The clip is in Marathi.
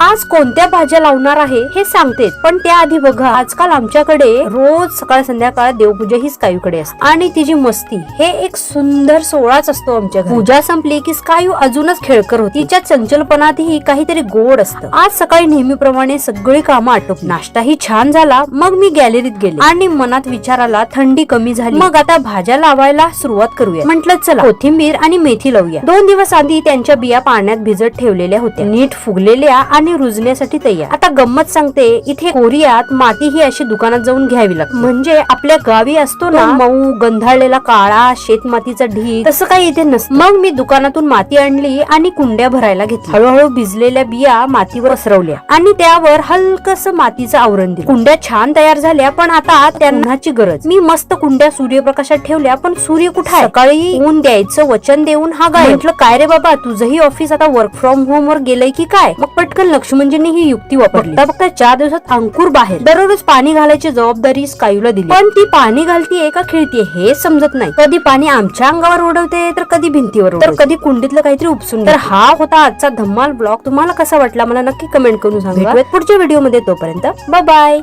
आज कोणत्या भाज्या लावणार आहे हे सांगते, पण त्याआधी बघा आजकाल आमच्याकडे रोज सकाळ संध्याकाळ देवपूजा ही स्कायूकडे असते आणि तिची मस्ती हे एक सुंदर सोहळाच असतो आमच्या घरी. पूजा संपली की स्कायू अजूनच खेळकर होती. तिच्या चंचलपणातही काहीतरी गोड असतं. आज सकाळी नेहमीप्रमाणे सगळी कामं आटोपली, नाश्ताही छान झाला. मग मी गॅलरीत गेले आणि मनात विचार आला, थंडी कमी झाली, मग आता भाज्या लावायला सुरुवात करूया. म्हटलं चला कोथिंबीर आणि मेथी लावूया. 2 दिवस आधी त्यांच्या बिया पाण्यात भिजत ठेवलेल्या होत्या, नीट फुगलेल्या आणि रुजण्यासाठी तयार. आता गंमत सांगते, इथे कोरियात माती ही अशी दुकानात जाऊन घ्यावी लागते. म्हणजे आपल्या गावी असतो ना मऊ गंधाळलेला काळा शेतमातीचा ढीग, तसं काही इथे नसतं. मग मी दुकानातून माती आणली आणि कुंड्या भरायला घेतल्या. हळूहळू भिजलेल्या बिया मातीवर पसरवल्या आणि त्यावर हलकस मातीचं आवरण दिलं. कुंड्या छान तयार झाल्या, पण आता त्यांनाची गरज. मी मस्त कुंड्या सूर्यप्रकाशात ठेवल्या, पण सूर्य कुठे आहे? सकाळी ऊन द्यायचं वचन देऊन हा गायब. म्हटलं काय रे बाबा, तुझंही ऑफिस आता वर्क फ्रॉम होम वर गेलंय की काय? मग पटकन लक्ष्मणजींनी ही युक्ती वापरली. फक्त 4 दिवसात अंकुर बाहेर. दररोज पाणी घालायची जबाबदारी स्कायूला दिली, पण ती पाणी घालतीये का खेळतीये हे समजत नाही. कधी पाणी आमच्या अंगावर उडवते, तर कधी भिंतीवर, तर कधी कुंडीतलं काहीतरी उपसून. तर हा होता आजचा धम्माल ब्लॉग. तुम्हाला कसा वाटला मला नक्की कमेंट करून सांगा. पुढच्या व्हिडिओ मध्ये, तोपर्यंत बाय बाय.